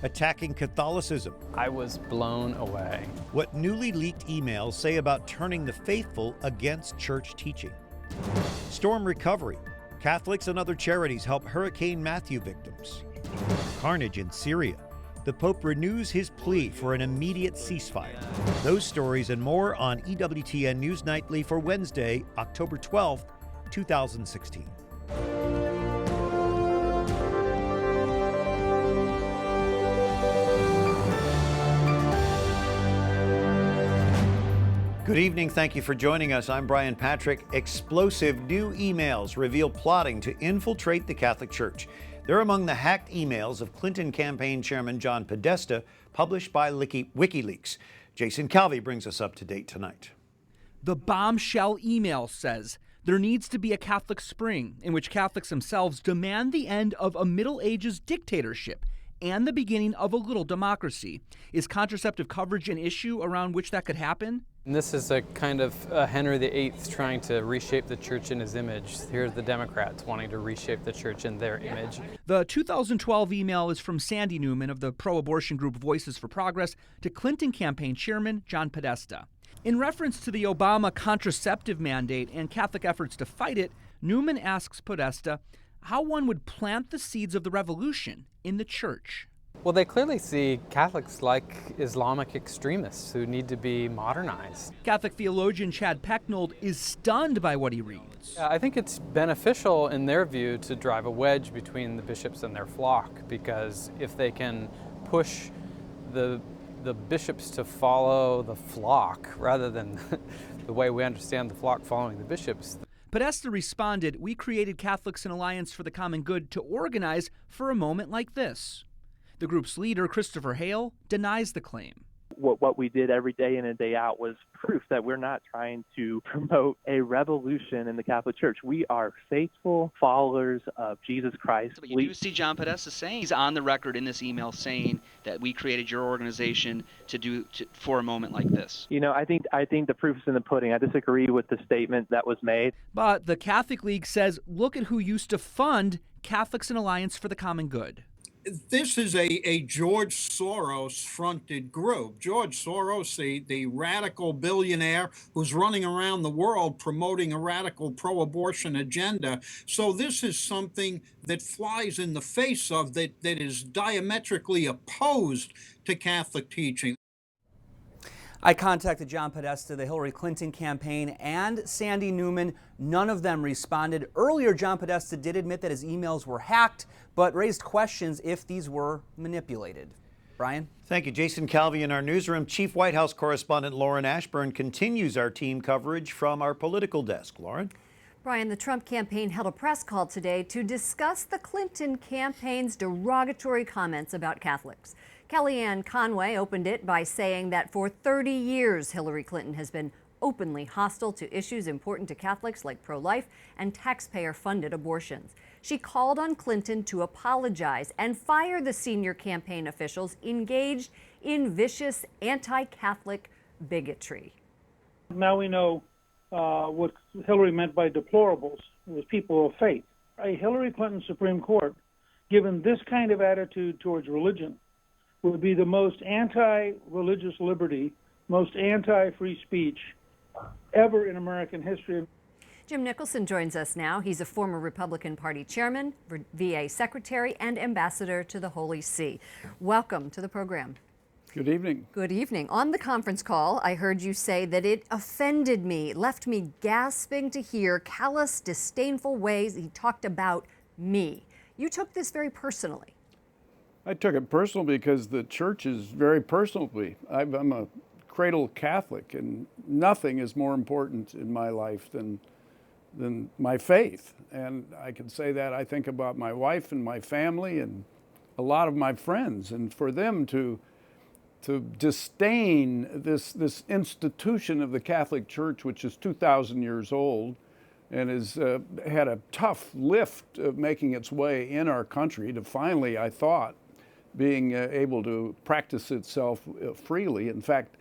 attacking Catholicism. I was blown away. What newly leaked emails say about turning the faithful against church teaching. Storm recovery. Catholics and other charities help Hurricane Matthew victims. Carnage in Syria. The Pope renews his plea for an immediate ceasefire. Those stories and more on EWTN News Nightly for Wednesday, October 12th, 2016. Good evening. Thank you for joining us. I'm Brian Patrick. Explosive new emails reveal plotting to infiltrate the Catholic Church. They're among the hacked emails of Clinton campaign chairman John Podesta, published by WikiLeaks. Jason Calvi brings us up to date tonight. The bombshell email says there needs to be a Catholic Spring in which Catholics themselves demand the end of a Middle Ages dictatorship and the beginning of a little democracy. Is contraceptive coverage an issue around which that could happen? And this is a kind of Henry VIII trying to reshape the church in his image. Here's the Democrats wanting to reshape the church in their image. The 2012 email is from Sandy Newman of the pro-abortion group Voices for Progress to Clinton campaign chairman John Podesta. In reference to the Obama contraceptive mandate and Catholic efforts to fight it, Newman asks Podesta how one would plant the seeds of the revolution in the church. Well, they clearly see Catholics like Islamic extremists who need to be modernized. Catholic theologian Chad Pecknold is stunned by what he reads. I think it's beneficial in their view to drive a wedge between the bishops and their flock, because if they can push the bishops to follow the flock rather than the way we understand the flock following the bishops. Podesta responded, "We created Catholics in Alliance for the Common Good to organize for a moment like this." The group's leader, Christopher Hale, denies the claim. What we did every day in and day out was proof that we're not trying to promote a revolution in the Catholic Church. We are faithful followers of Jesus Christ. But you do see John Podesta saying, he's on the record in this email saying that we created your organization for a moment like this. You know, I think the proof is in the pudding. I disagree with the statement that was made. But the Catholic League says, look at who used to fund Catholics in Alliance for the Common Good. This is a George Soros-fronted group. George Soros, the radical billionaire who's running around the world promoting a radical pro-abortion agenda. So this is something that flies in the face of, that is diametrically opposed to Catholic teaching. I contacted John Podesta, the Hillary Clinton campaign, and Sandy Newman. None of them responded. Earlier, John Podesta did admit that his emails were hacked, but raised questions if these were manipulated. Brian? Thank you, Jason Calvi. In our newsroom, Chief White House correspondent Lauren Ashburn continues our team coverage from our political desk. Lauren? Brian, the Trump campaign held a press call today to discuss the Clinton campaign's derogatory comments about Catholics. Kellyanne Conway opened it by saying that for 30 years, Hillary Clinton has been openly hostile to issues important to Catholics like pro-life and taxpayer-funded abortions. She called on Clinton to apologize and fire the senior campaign officials engaged in vicious anti-Catholic bigotry. Now we know what Hillary meant by deplorables. It was people of faith. A Hillary Clinton Supreme Court, given this kind of attitude towards religion, would be the most anti-religious liberty, most anti-free speech ever in American history. Jim Nicholson joins us now. He's a former Republican Party chairman, VA secretary, and ambassador to the Holy See. Welcome to the program. Good evening. Good evening. On the conference call, I heard you say that it offended me, left me gasping to hear callous, disdainful ways he talked about me. You took this very personally. I took it personal because the church is very personal to me. I'm a cradle Catholic, and nothing is more important in my life than my faith. And I can say that I think about my wife and my family and a lot of my friends, and for them to disdain this institution of the Catholic Church, which is 2,000 years old and has had a tough lift of making its way in our country to finally, I thought, being able to practice itself freely. In fact,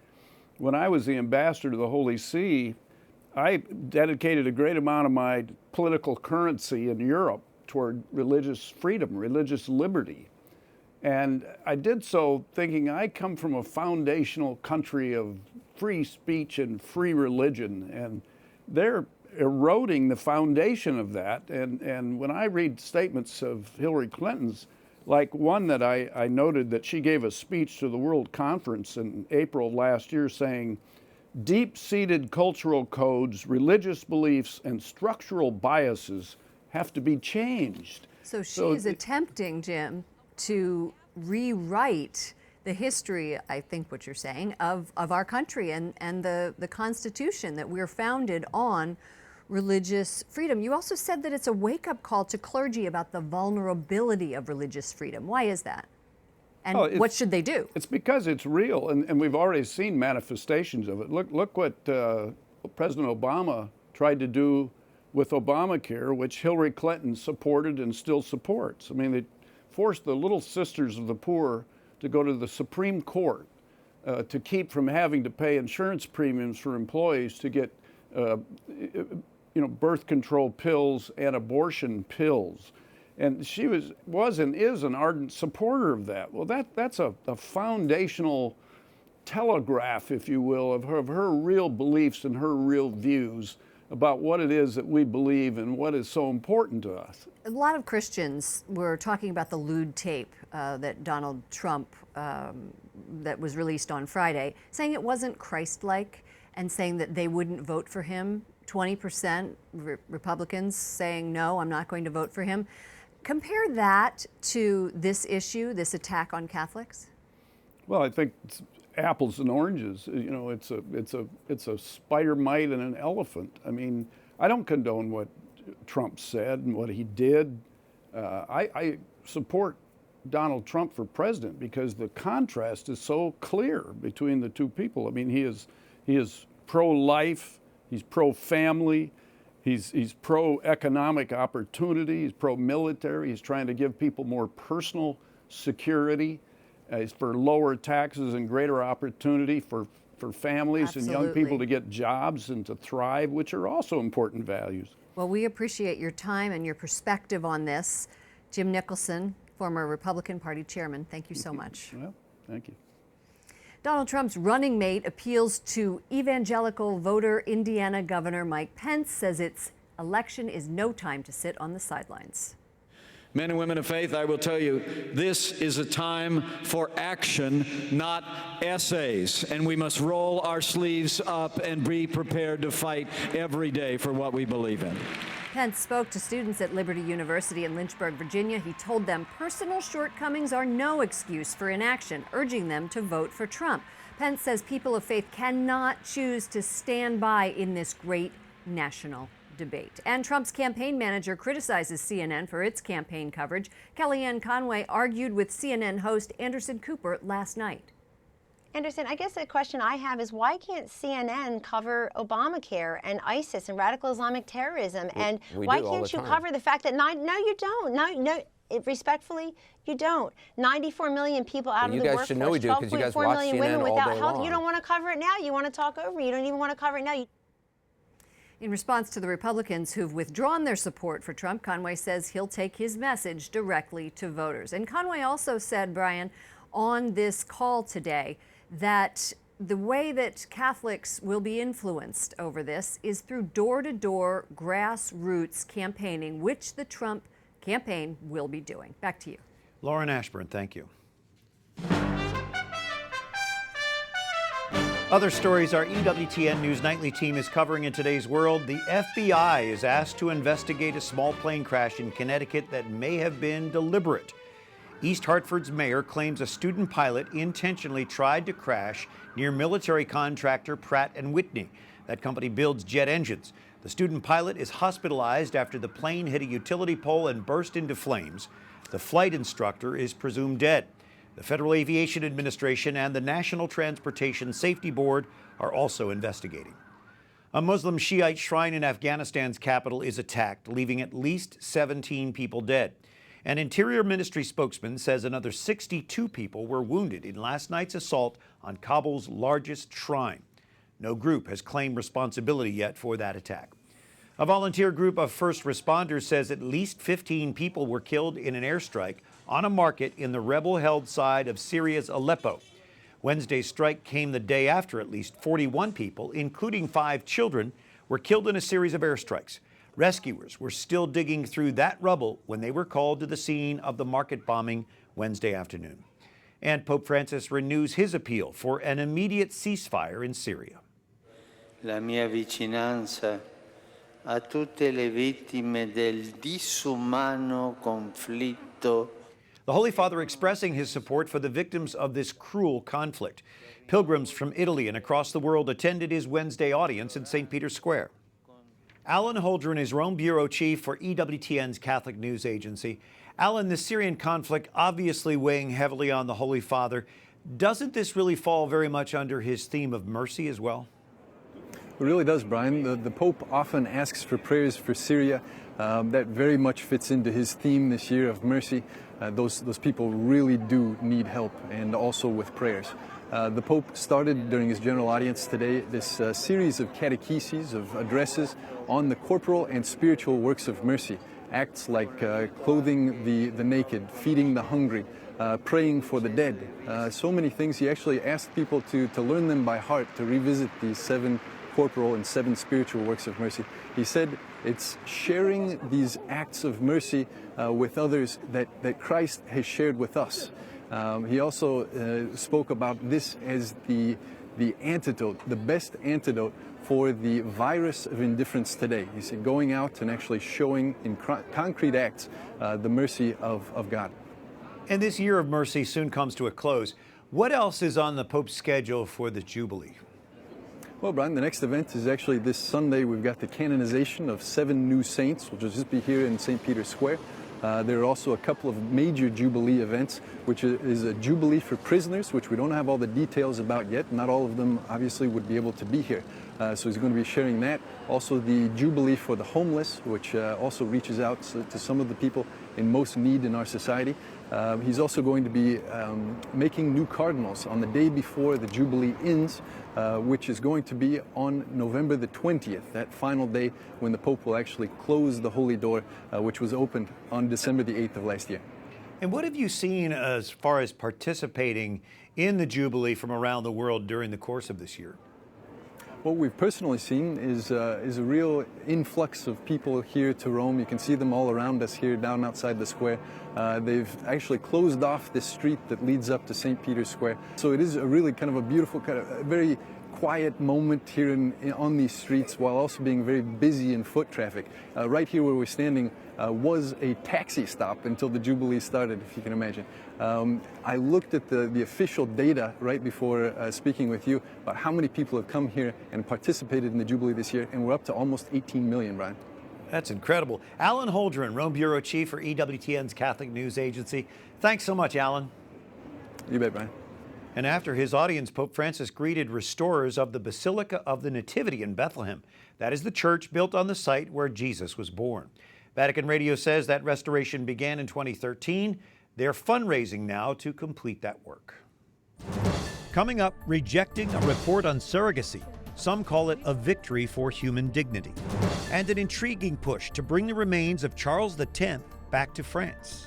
when I was the ambassador to the Holy See, I dedicated a great amount of my political currency in Europe toward religious freedom, religious liberty. And I did so thinking I come from a foundational country of free speech and free religion, and they're eroding the foundation of that. And when I read statements of Hillary Clinton's, like one that I noted that she gave a speech to the World Conference in April of last year saying, deep-seated cultural codes, religious beliefs, and structural biases have to be changed. So she is attempting, Jim, to rewrite the history, I think what you're saying, of our country and the Constitution, that we're founded on religious freedom. You also said that it's a wake-up call to clergy about the vulnerability of religious freedom. Why is that? And what should they do? It's because it's real, and we've already seen manifestations of it. Look what President Obama tried to do with Obamacare, which Hillary Clinton supported and still supports. I mean, they forced the Little Sisters of the Poor to go to the Supreme Court to keep from having to pay insurance premiums for employees to get birth control pills and abortion pills. And she was and is an ardent supporter of that. Well, that's a foundational telegraph, if you will, of her real beliefs and her real views about what it is that we believe and what is so important to us. A lot of Christians were talking about the lewd tape that Donald Trump, that was released on Friday, saying it wasn't Christ-like and saying that they wouldn't vote for him. 20% Republicans saying, no, I'm not going to vote for him. Compare that to this issue, this attack on Catholics. Well, I think it's apples and oranges. You know, it's a spider mite and an elephant. I mean, I don't condone what Trump said and what he did. I support Donald Trump for president because the contrast is so clear between the two people. I mean, he is pro-life, he's pro-family, he's pro-economic opportunity, he's pro-military, he's trying to give people more personal security. He's for lower taxes and greater opportunity for families and young people to get jobs and to thrive, which are also important values. Well, we appreciate your time and your perspective on this. Jim Nicholson, former Republican Party chairman, thank you so much. Well, thank you. Donald Trump's running mate appeals to evangelical voter Indiana Governor Mike Pence, says its election is no time to sit on the sidelines. Men and women of faith, I will tell you, this is a time for action, not essays. And we must roll our sleeves up and be prepared to fight every day for what we believe in. Pence spoke to students at Liberty University in Lynchburg, Virginia. He told them personal shortcomings are no excuse for inaction, urging them to vote for Trump. Pence says people of faith cannot choose to stand by in this great national debate. And Trump's campaign manager criticizes CNN for its campaign coverage. Kellyanne Conway argued with CNN host Anderson Cooper last night. Anderson, I guess the question I have is why can't CNN cover Obamacare and ISIS and radical Islamic terrorism? And why can't you cover the fact that no, you don't. No, respectfully, you don't. 94 million people out of the workforce, 12.4 million women without health. You don't want to cover it now. You want to talk over it. You don't even want to cover it now. In response to the Republicans who've withdrawn their support for Trump, Conway says he'll take his message directly to voters. And Conway also said, Brian, on this call today, that the way that Catholics will be influenced over this is through door-to-door grassroots campaigning, which the Trump campaign will be doing. Back to you. Lauren Ashburn, thank you. Other stories our EWTN News Nightly team is covering in today's world. The FBI is asked to investigate a small plane crash in Connecticut that may have been deliberate. East Hartford's mayor claims a student pilot intentionally tried to crash near military contractor Pratt & Whitney. That company builds jet engines. The student pilot is hospitalized after the plane hit a utility pole and burst into flames. The flight instructor is presumed dead. The Federal Aviation Administration and the National Transportation Safety Board are also investigating. A Muslim Shiite shrine in Afghanistan's capital is attacked, leaving at least 17 people dead. An Interior Ministry spokesman says another 62 people were wounded in last night's assault on Kabul's largest shrine. No group has claimed responsibility yet for that attack. A volunteer group of first responders says at least 15 people were killed in an airstrike on a market in the rebel-held side of Syria's Aleppo. Wednesday's strike came the day after at least 41 people, including 5 children, were killed in a series of airstrikes. Rescuers were still digging through that rubble when they were called to the scene of the market bombing Wednesday afternoon. And Pope Francis renews his appeal for an immediate ceasefire in Syria. La mia vicinanza a tutte le vittime del disumano conflitto. The Holy Father expressing his support for the victims of this cruel conflict. Pilgrims from Italy and across the world attended his Wednesday audience in St. Peter's Square. Alan Holdren is Rome Bureau Chief for EWTN's Catholic News Agency. Alan, the Syrian conflict obviously weighing heavily on the Holy Father. Doesn't this really fall very much under his theme of mercy as well? It really does, Brian. The Pope often asks for prayers for Syria. That very much fits into his theme this year of mercy. Those people really do need help, and also with prayers. The Pope started during his general audience today this series of catecheses, of addresses on the corporal and spiritual works of mercy. Acts like clothing the naked, feeding the hungry, praying for the dead. So many things. He actually asked people to learn them by heart, to revisit these 7 corporal and 7 spiritual works of mercy. He said it's sharing these acts of mercy with others that Christ has shared with us. He also spoke about this as the antidote, the best antidote for the virus of indifference today. He said going out and actually showing in concrete acts the mercy of God. And this year of mercy soon comes to a close. What else is on the Pope's schedule for the Jubilee? Well, Brian, the next event is actually this Sunday. We've got the canonization of 7 new saints, which will just be here in St. Peter's Square. There are also a couple of major Jubilee events, which is a Jubilee for prisoners, which we don't have all the details about yet. Not all of them obviously would be able to be here. So he's going to be sharing that. Also the Jubilee for the homeless, which also reaches out to some of the people in most need in our society. He's also going to be making new cardinals on the day before the Jubilee ends, which is going to be on November the 20th, that final day when the Pope will actually close the Holy Door, which was opened on December the 8th of last year. And what have you seen as far as participating in the Jubilee from around the world during the course of this year? What we've personally seen is a real influx of people here to Rome. You can see them all around us here down outside the square. They've actually closed off this street that leads up to St. Peter's Square. So it is a really kind of a beautiful, kind of a very quiet moment here on these streets, while also being very busy in foot traffic. Right here where we're standing was a taxi stop until the Jubilee started, if you can imagine. I looked at the official data right before speaking with you about how many people have come here and participated in the Jubilee this year, and we're up to almost 18 million, Brian. That's incredible. Alan Holdren, Rome Bureau Chief for EWTN's Catholic News Agency. Thanks so much, Alan. You bet, Brian. And after his audience, Pope Francis greeted restorers of the Basilica of the Nativity in Bethlehem. That is the church built on the site where Jesus was born. Vatican Radio says that restoration began in 2013. They're fundraising now to complete that work. Coming up, rejecting a report on surrogacy. Some call it a victory for human dignity. And an intriguing push to bring the remains of Charles X back to France.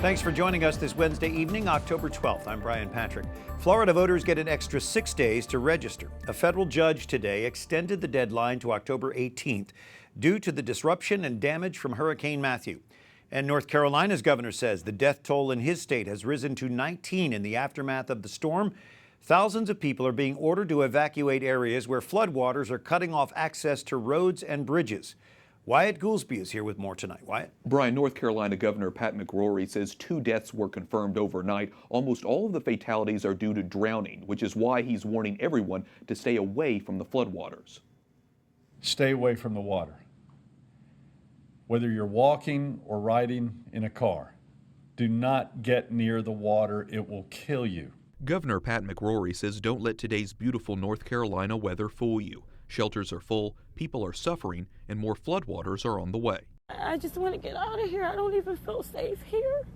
Thanks for joining us this Wednesday evening, October 12th. I'm Brian Patrick. Florida voters get an extra 6 days to register. A federal judge today extended the deadline to October 18th due to the disruption and damage from Hurricane Matthew. And North Carolina's governor says the death toll in his state has risen to 19 in the aftermath of the storm. Thousands of people are being ordered to evacuate areas where floodwaters are cutting off access to roads and bridges. Wyatt Goolsby is here with more tonight. Wyatt? Brian, North Carolina Governor Pat McCrory says 2 deaths were confirmed overnight. Almost all of the fatalities are due to drowning, which is why he's warning everyone to stay away from the floodwaters. Stay away from the water. Whether you're walking or riding in a car, do not get near the water. It will kill you. Governor Pat McCrory says don't let today's beautiful North Carolina weather fool you. Shelters are full, people are suffering, and more floodwaters are on the way. I just want to get out of here. I don't even feel safe here.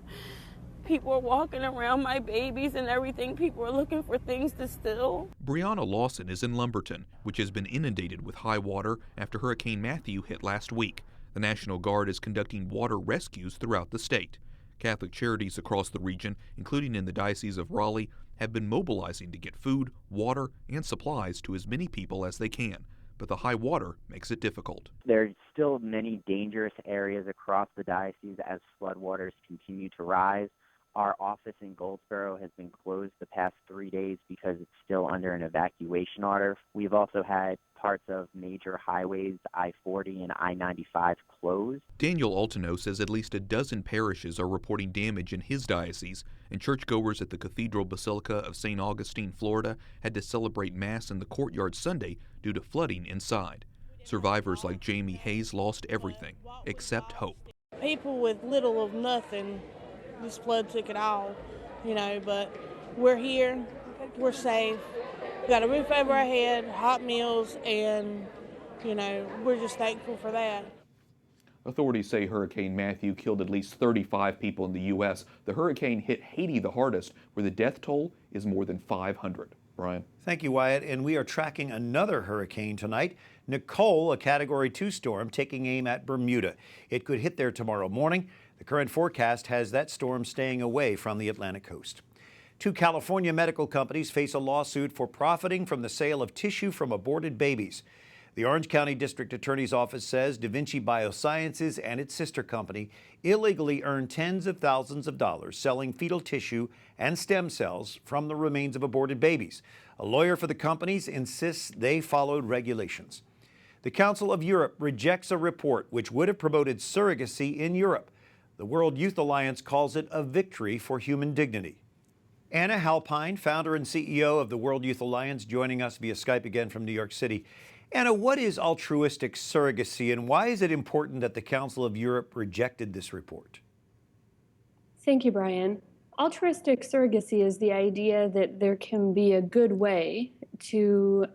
People are walking around my babies and everything. People are looking for things to steal. Brianna Lawson is in Lumberton, which has been inundated with high water after Hurricane Matthew hit last week. The National Guard is conducting water rescues throughout the state. Catholic charities across the region, including in the Diocese of Raleigh, have been mobilizing to get food, water, and supplies to as many people as they can. But the high water makes it difficult. There are still many dangerous areas across the diocese as floodwaters continue to rise. Our office in Goldsboro has been closed the past 3 days because it's still under an evacuation order. We've also had parts of major highways, I-40 and I-95, closed. Daniel Altino says at least a dozen parishes are reporting damage in his diocese, and churchgoers at the Cathedral Basilica of St. Augustine, Florida, had to celebrate Mass in the courtyard Sunday due to flooding inside. Survivors like Jamie Hayes lost everything except hope. People with little of nothing, this flood took it all, but we're here, we're safe. We got a roof over our head, hot meals, and, we're just thankful for that. Authorities say Hurricane Matthew killed at least 35 people in the U.S. The hurricane hit Haiti the hardest, where the death toll is more than 500. Brian. Thank you, Wyatt. And we are tracking another hurricane tonight. Nicole, a Category 2 storm, taking aim at Bermuda. It could hit there tomorrow morning. The current forecast has that storm staying away from the Atlantic coast. 2 California medical companies face a lawsuit for profiting from the sale of tissue from aborted babies. The Orange County District Attorney's Office says Da Vinci Biosciences and its sister company illegally earned tens of thousands of dollars selling fetal tissue and stem cells from the remains of aborted babies. A lawyer for the companies insists they followed regulations. The Council of Europe rejects a report which would have promoted surrogacy in Europe. The World Youth Alliance calls it a victory for human dignity. Anna Halperin, founder and CEO of the World Youth Alliance, joining us via Skype again from New York City. Anna, what is altruistic surrogacy and why is it important that the Council of Europe rejected this report? Thank you, Brian. Altruistic surrogacy is the idea that there can be a good way to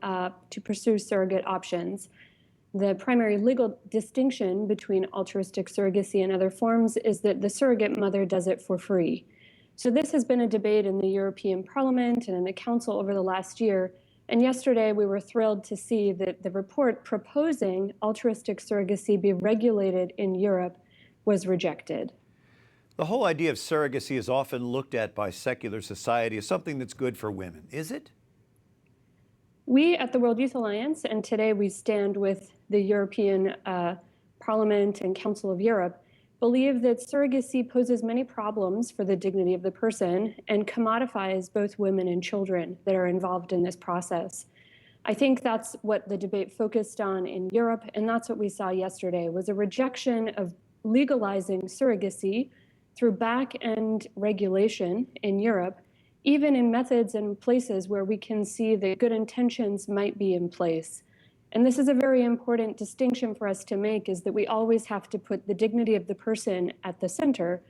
pursue surrogate options. The primary legal distinction between altruistic surrogacy and other forms is that the surrogate mother does it for free. So this has been a debate in the European Parliament and in the Council over the last year. And yesterday we were thrilled to see that the report proposing altruistic surrogacy be regulated in Europe was rejected. The whole idea of surrogacy is often looked at by secular society as something that's good for women. Is it? We at the World Youth Alliance, and today we stand with the European Parliament and Council of Europe, believe that surrogacy poses many problems for the dignity of the person and commodifies both women and children that are involved in this process. I think that's what the debate focused on in Europe, and that's what we saw yesterday, was a rejection of legalizing surrogacy through back-end regulation in Europe, even in methods and places where we can see that good intentions might be in place. And this is a very important distinction for us to make, is that we always have to put the dignity of the person at the center,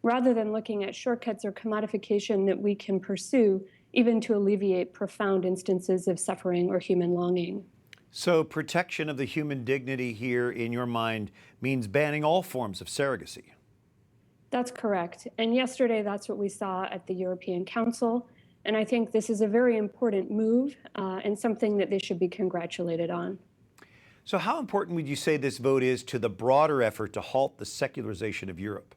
rather than looking at shortcuts or commodification that we can pursue, even to alleviate profound instances of suffering or human longing. So protection of the human dignity here, in your mind, means banning all forms of surrogacy. That's correct. And yesterday, that's what we saw at the European Council. And I think this is a very important move and something that they should be congratulated on. So how important would you say this vote is to the broader effort to halt the secularization of Europe?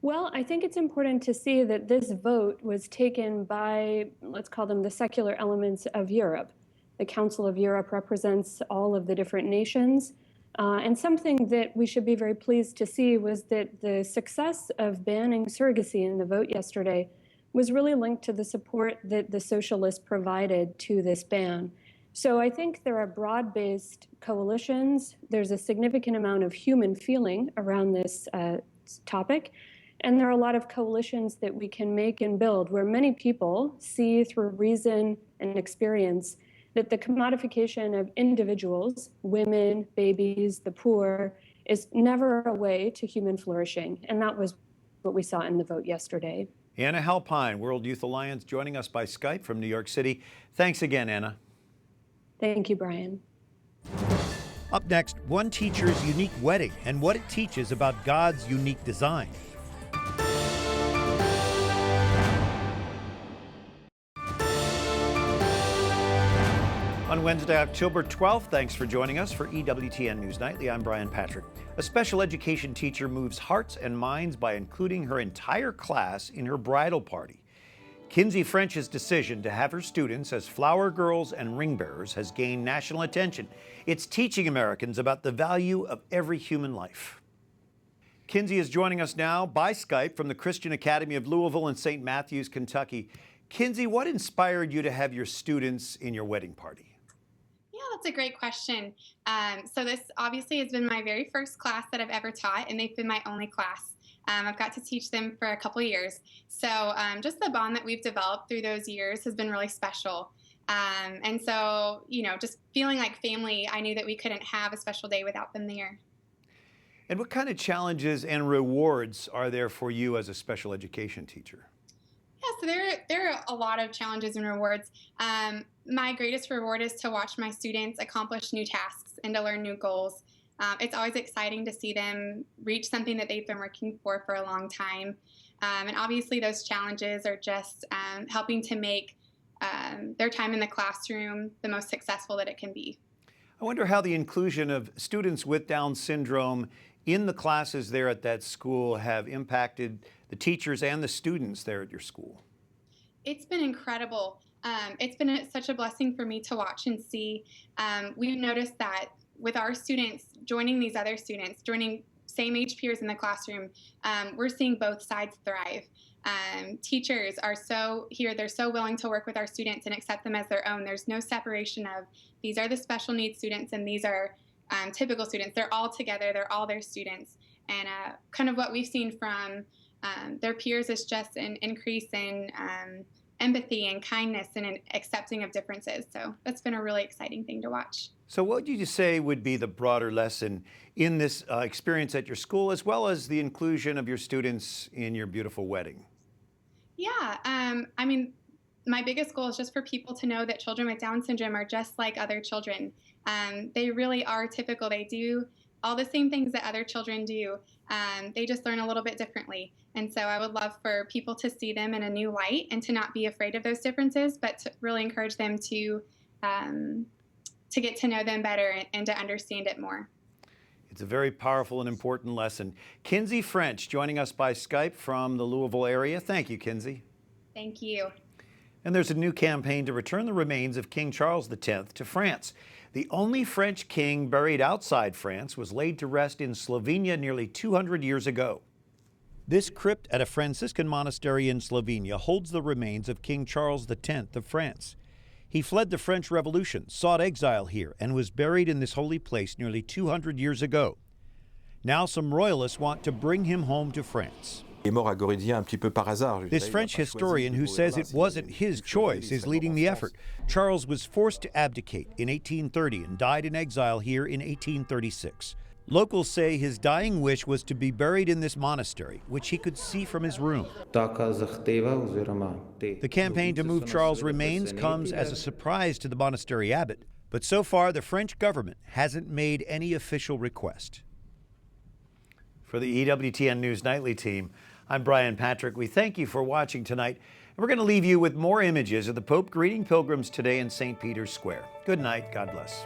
Well, I think it's important to see that this vote was taken by, let's call them the secular elements of Europe. The Council of Europe represents all of the different nations. And something that we should be very pleased to see was that the success of banning surrogacy in the vote yesterday was really linked to the support that the socialists provided to this ban. So I think there are broad-based coalitions. There's a significant amount of human feeling around this topic. And there are a lot of coalitions that we can make and build where many people see through reason and experience that the commodification of individuals, women, babies, the poor, is never a way to human flourishing. And that was what we saw in the vote yesterday. Anna Halperin, World Youth Alliance, joining us by Skype from New York City. Thanks again, Anna. Thank you, Brian. Up next, one teacher's unique wedding and what it teaches about God's unique design. On Wednesday, October 12th, thanks for joining us for EWTN News Nightly. I'm Brian Patrick. A special education teacher moves hearts and minds by including her entire class in her bridal party. Kinsey French's decision to have her students as flower girls and ring bearers has gained national attention. It's teaching Americans about the value of every human life. Kinsey is joining us now by Skype from the Christian Academy of Louisville in St. Matthews, Kentucky. Kinsey, what inspired you to have your students in your wedding party? Yeah, that's a great question. So this obviously has been my very first class that I've ever taught, and they've been my only class. I've got to teach them for a couple years. So just the bond that we've developed through those years has been really special. And so, just feeling like family, I knew that we couldn't have a special day without them there. And what kind of challenges and rewards are there for you as a special education teacher? Yeah, so there are a lot of challenges and rewards. My greatest reward is to watch my students accomplish new tasks and to learn new goals. It's always exciting to see them reach something that they've been working for a long time. And obviously those challenges are just helping to make their time in the classroom the most successful that it can be. I wonder how the inclusion of students with Down syndrome in the classes there at that school have impacted the teachers and the students there at your school. It's been incredible. It's been such a blessing for me to watch and see. We've noticed that with our students joining these other students, joining same age peers in the classroom, we're seeing both sides thrive. Teachers are they're so willing to work with our students and accept them as their own. There's no separation of these are the special needs students and these are typical students. They're all together, they're all their students. And kind of what we've seen from their peers is just an increase in empathy and kindness and an accepting of differences. So that's been a really exciting thing to watch. So what would you say would be the broader lesson in this experience at your school, as well as the inclusion of your students in your beautiful wedding? Yeah, I mean, my biggest goal is just for people to know that children with Down syndrome are just like other children. They really are typical. They do all the same things that other children do. They just learn a little bit differently. And so I would love for people to see them in a new light and to not be afraid of those differences, but to really encourage them to get to know them better and to understand it more. It's a very powerful and important lesson. Kinsey French joining us by Skype from the Louisville area. Thank you, Kinsey. Thank you. And there's a new campaign to return the remains of King Charles X to France. The only French king buried outside France was laid to rest in Slovenia nearly 200 years ago. This crypt at a Franciscan monastery in Slovenia holds the remains of King Charles X of France. He fled the French Revolution, sought exile here, and was buried in this holy place nearly 200 years ago. Now some royalists want to bring him home to France. This French historian, who says it wasn't his choice, is leading the effort. Charles was forced to abdicate in 1830 and died in exile here in 1836. Locals say his dying wish was to be buried in this monastery, which he could see from his room. The campaign to move Charles' remains comes as a surprise to the monastery abbot, but so far the French government hasn't made any official request. For the EWTN News Nightly team, I'm Brian Patrick. We thank you for watching tonight, and we're going to leave you with more images of the Pope greeting pilgrims today in St. Peter's Square. Good night. God bless.